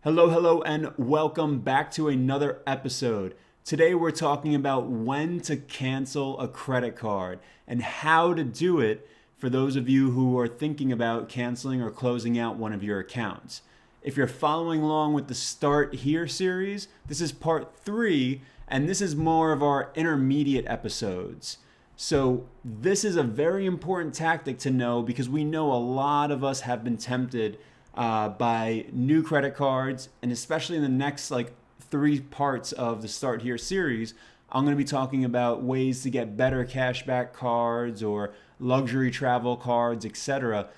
Hello, and welcome back to another episode. Today we're talking about when to cancel a credit card and how to do it for those of you who are thinking about canceling or closing out one of your accounts. If you're following along with the Start Here series, this is part 3, and this is more of our intermediate episodes. So this is a very important tactic to know because we know a lot of us have been tempted by new credit cards, and especially in the next 3 parts of the Start Here series, I'm going to be talking about ways to get better cashback cards or luxury travel cards, etc.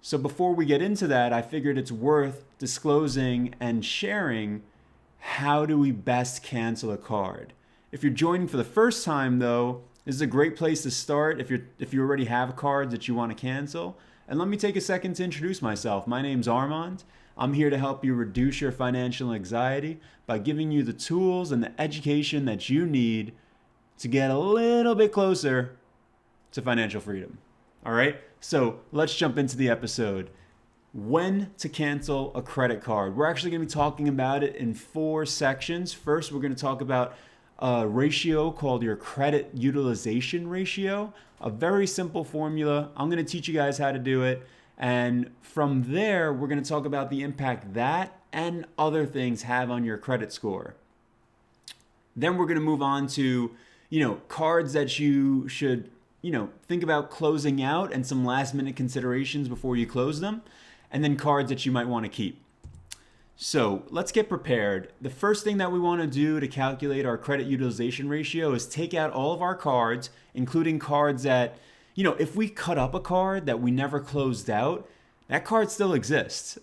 So before we get into that, I figured it's worth disclosing and sharing how do we best cancel a card. If you're joining for the first time, though, this is a great place to start if you already have cards that you want to cancel. And let me take a second to introduce myself. My name's Armand. I'm here to help you reduce your financial anxiety by giving you the tools and the education that you need to get a little bit closer to financial freedom. All right? So let's jump into the episode. When to cancel a credit card. We're actually going to be talking about it in 4 sections. First, we're going to talk about a ratio called your credit utilization ratio, a very simple formula. I'm going to teach you guys how to do it. And from there, we're going to talk about the impact that and other things have on your credit score. Then we're going to move on to, cards that you should, think about closing out and some last minute considerations before you close them. And then cards that you might want to keep. So let's get prepared. The first thing that we want to do to calculate our credit utilization ratio is take out all of our cards, including cards that, if we cut up a card that we never closed out, that card still exists.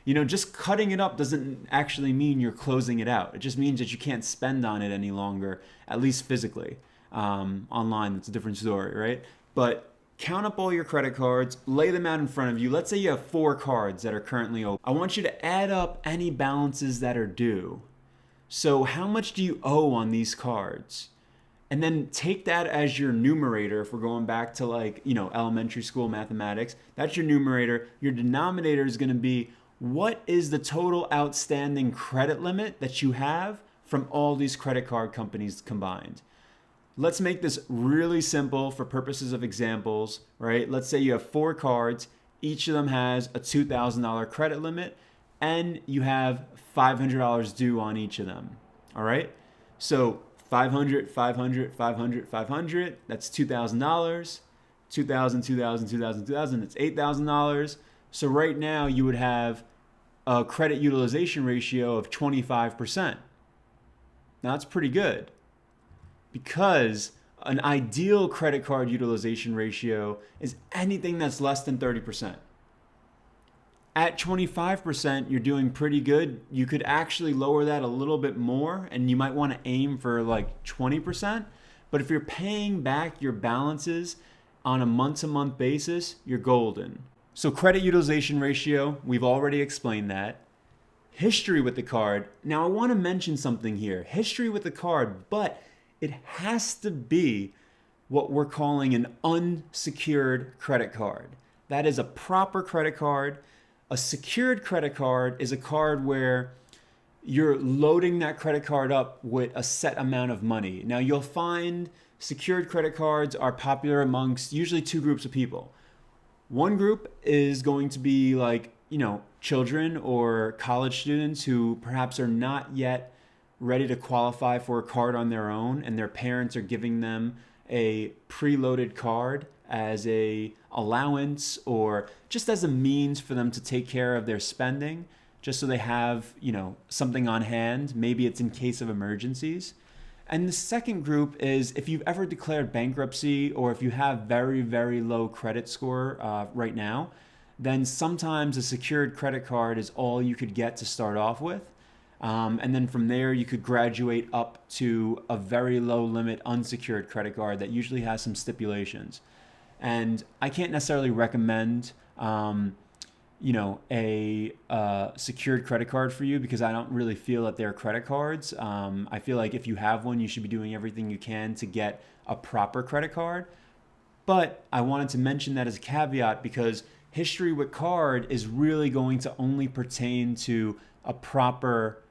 Just cutting it up doesn't actually mean you're closing it out. It just means that you can't spend on it any longer, at least physically. Online, that's a different story, right? But count up all your credit cards, lay them out in front of you. Let's say you have 4 cards that are currently open. I want you to add up any balances that are due. So how much do you owe on these cards? And then take that as your numerator. If we're going back to elementary school mathematics, that's your numerator. Your denominator is going to be what is the total outstanding credit limit that you have from all these credit card companies combined. Let's make this really simple for purposes of examples, right? Let's say you have 4 cards. Each of them has a $2,000 credit limit, and you have $500 due on each of them, all right? So 500, 500, 500, 500, that's $2,000. 2,000, 2,000, 2,000, 2,000, that's $8,000. So right now you would have a credit utilization ratio of 25%. Now that's pretty good, because an ideal credit card utilization ratio is anything that's less than 30%. At 25%, you're doing pretty good. You could actually lower that a little bit more, and you might want to aim for 20%. But if you're paying back your balances on a month-to-month basis, you're golden. So credit utilization ratio, we've already explained that. History with the card. Now I want to mention something here. History with the card, but it has to be what we're calling an unsecured credit card. That is a proper credit card. A secured credit card is a card where you're loading that credit card up with a set amount of money. Now you'll find secured credit cards are popular amongst usually 2 groups of people. One group is going to be children or college students who perhaps are not yet ready to qualify for a card on their own, and their parents are giving them a preloaded card as a allowance or just as a means for them to take care of their spending, just so they have, something on hand. Maybe it's in case of emergencies. And the second group is if you've ever declared bankruptcy or if you have very, very low credit score right now, then sometimes a secured credit card is all you could get to start off with. And then from there, you could graduate up to a very low limit unsecured credit card that usually has some stipulations. And I can't necessarily recommend, a secured credit card for you because I don't really feel that they're credit cards. I feel like if you have one, you should be doing everything you can to get a proper credit card. But I wanted to mention that as a caveat because history with card is really going to only pertain to a proper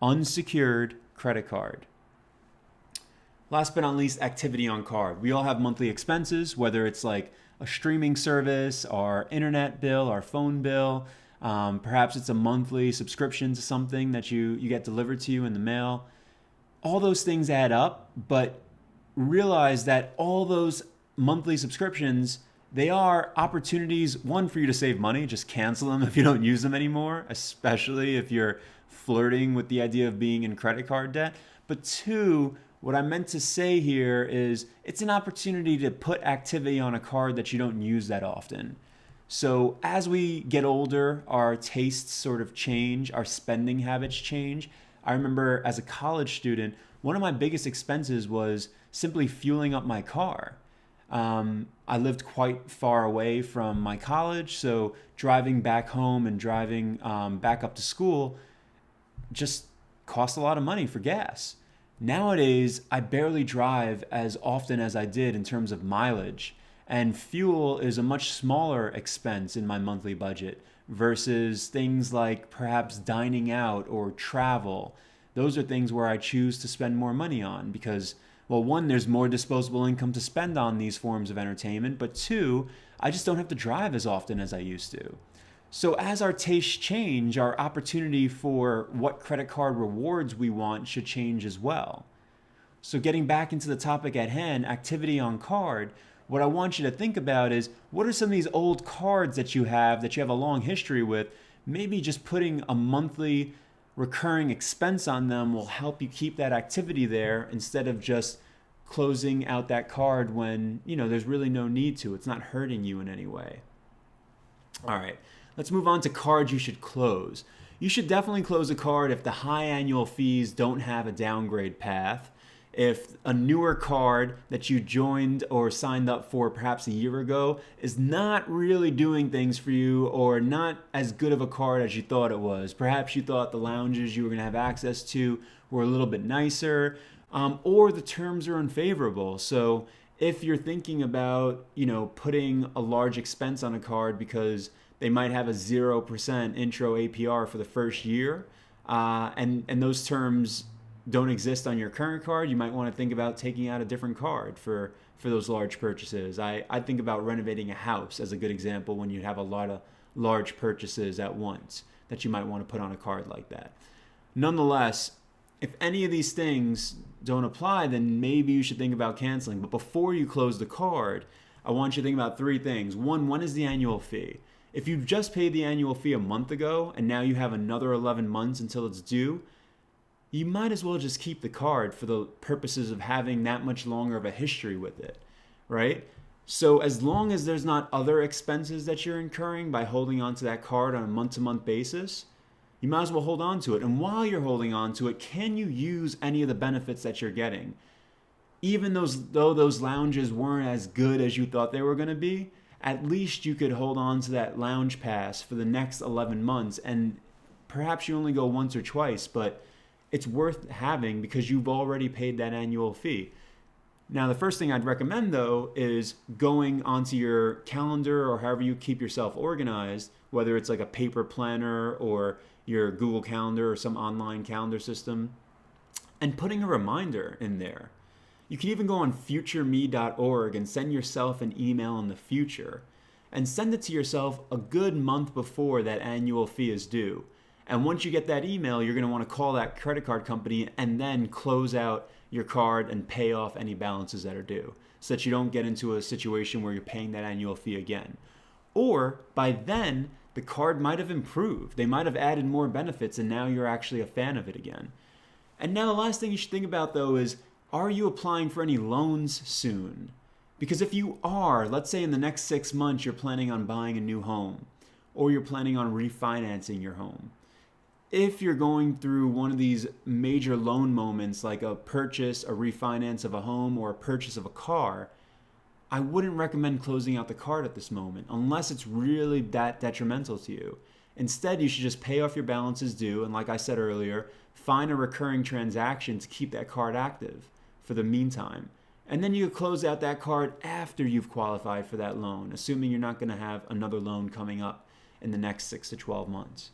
unsecured credit card. Last but not least, activity on card. We all have monthly expenses, whether it's like a streaming service, our internet bill, our phone bill. Perhaps it's a monthly subscription to something that you get delivered to you in the mail. All those things add up, but realize that all those monthly subscriptions, they are opportunities, one, for you to save money. Just cancel them if you don't use them anymore, especially if you're flirting with the idea of being in credit card debt. But two, what I meant to say here is it's an opportunity to put activity on a card that you don't use that often. So as we get older, our tastes sort of change, our spending habits change. I remember as a college student, one of my biggest expenses was simply fueling up my car. I lived quite far away from my college, so driving back home and driving back up to school just cost a lot of money for gas. Nowadays, I barely drive as often as I did in terms of mileage, and fuel is a much smaller expense in my monthly budget versus things like perhaps dining out or travel. Those are things where I choose to spend more money on because, well, one, there's more disposable income to spend on these forms of entertainment, but two, I just don't have to drive as often as I used to. So as our tastes change, our opportunity for what credit card rewards we want should change as well. So getting back into the topic at hand, activity on card, what I want you to think about is what are some of these old cards that you have a long history with? Maybe just putting a monthly recurring expense on them will help you keep that activity there instead of just closing out that card when, there's really no need to. It's not hurting you in any way. All right. Let's move on to cards you should close. You should definitely close a card if the high annual fees don't have a downgrade path. If a newer card that you joined or signed up for perhaps a year ago is not really doing things for you or not as good of a card as you thought it was. Perhaps you thought the lounges you were going to have access to were a little bit nicer, or the terms are unfavorable. So if you're thinking about, putting a large expense on a card because they might have a 0% intro APR for the first year, and those terms don't exist on your current card, you might want to think about taking out a different card for those large purchases. I think about renovating a house as a good example when you have a lot of large purchases at once that you might want to put on a card like that. Nonetheless, if any of these things don't apply, then maybe you should think about canceling. But before you close the card, I want you to think about three things. One, when is the annual fee? If you just paid the annual fee a month ago and now you have another 11 months until it's due, you might as well just keep the card for the purposes of having that much longer of a history with it, right? So as long as there's not other expenses that you're incurring by holding onto that card on a month-to-month basis, you might as well hold on to it. And while you're holding on to it, can you use any of the benefits that you're getting? Even though those lounges weren't as good as you thought they were going to be, at least you could hold on to that lounge pass for the next 11 months. And perhaps you only go once or twice, but it's worth having because you've already paid that annual fee. Now, the first thing I'd recommend, though, is going onto your calendar or however you keep yourself organized, whether it's like a paper planner or your Google Calendar or some online calendar system, and putting a reminder in there. You can even go on futureme.org and send yourself an email in the future and send it to yourself a good month before that annual fee is due. And once you get that email, you're going to want to call that credit card company and then close out your card and pay off any balances that are due so that you don't get into a situation where you're paying that annual fee again. Or by then, the card might have improved. They might have added more benefits and now you're actually a fan of it again. And now the last thing you should think about, though, is are you applying for any loans soon? Because if you are, let's say in the next 6 months you're planning on buying a new home or you're planning on refinancing your home. If you're going through one of these major loan moments like a purchase, a refinance of a home, or a purchase of a car, I wouldn't recommend closing out the card at this moment unless it's really that detrimental to you. Instead, you should just pay off your balances due and, like I said earlier, find a recurring transaction to keep that card active for the meantime. And then you could close out that card after you've qualified for that loan, assuming you're not going to have another loan coming up in the next 6 to 12 months.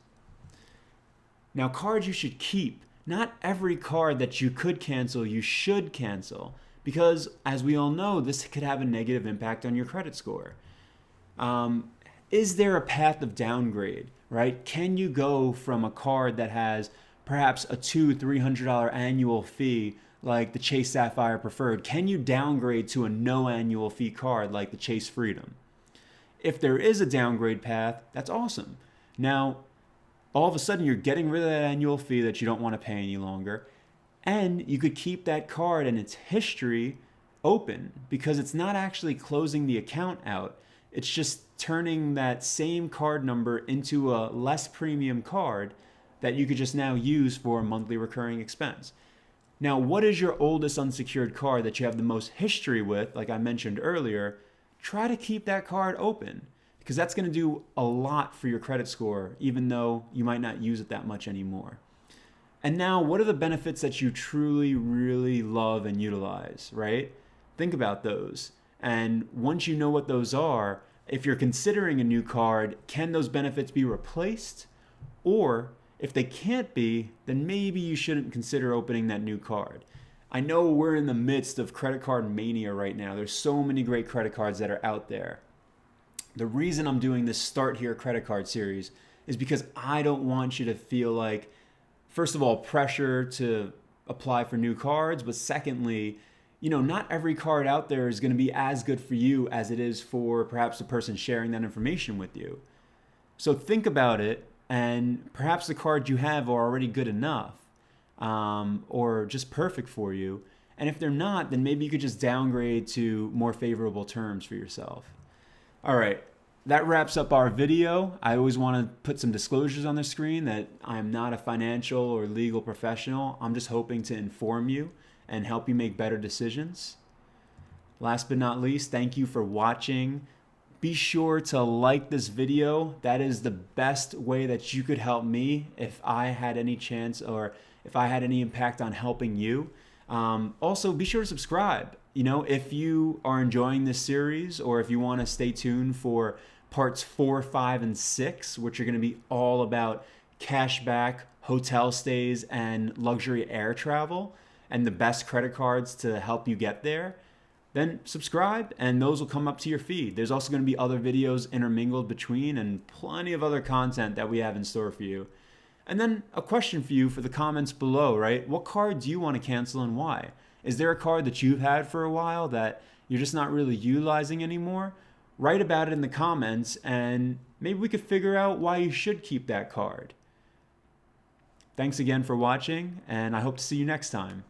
Now, cards you should keep. Not every card that you could cancel, you should cancel. Because, as we all know, this could have a negative impact on your credit score. Is there a path of downgrade, right? Can you go from a card that has perhaps a $200-300 annual fee like the Chase Sapphire Preferred? Can you downgrade to a no annual fee card like the Chase Freedom? If there is a downgrade path, that's awesome. Now, all of a sudden, you're getting rid of that annual fee that you don't want to pay any longer, and you could keep that card and its history open because it's not actually closing the account out. It's just turning that same card number into a less premium card that you could just now use for a monthly recurring expense. Now, what is your oldest unsecured card that you have the most history with, like I mentioned earlier? Try to keep that card open because that's going to do a lot for your credit score, even though you might not use it that much anymore. And now, what are the benefits that you truly, really love and utilize, right? Think about those. And once you know what those are, if you're considering a new card, can those benefits be replaced? Or if they can't be, then maybe you shouldn't consider opening that new card. I know we're in the midst of Credit Card Mania right now. There's so many great credit cards that are out there. The reason I'm doing this Start Here credit card series is because I don't want you to feel like, first of all, pressure to apply for new cards, but secondly, not every card out there is going to be as good for you as it is for perhaps the person sharing that information with you. So think about it, and perhaps the cards you have are already good enough or just perfect for you. And if they're not, then maybe you could just downgrade to more favorable terms for yourself. All right, that wraps up our video. I always want to put some disclosures on the screen that I'm not a financial or legal professional. I'm just hoping to inform you and help you make better decisions. Last but not least, thank you for watching. Be sure to like this video. That is the best way that you could help me if I had any chance or if I had any impact on helping you. Also, be sure to subscribe. If you are enjoying this series or if you want to stay tuned for parts 4, 5, and 6, which are going to be all about cashback, hotel stays, and luxury air travel, and the best credit cards to help you get there, then subscribe and those will come up to your feed. There's also going to be other videos intermingled between and plenty of other content that we have in store for you. And then a question for you for the comments below, right? What card do you want to cancel and why? Is there a card that you've had for a while that you're just not really utilizing anymore? Write about it in the comments and maybe we could figure out why you should keep that card. Thanks again for watching, and I hope to see you next time.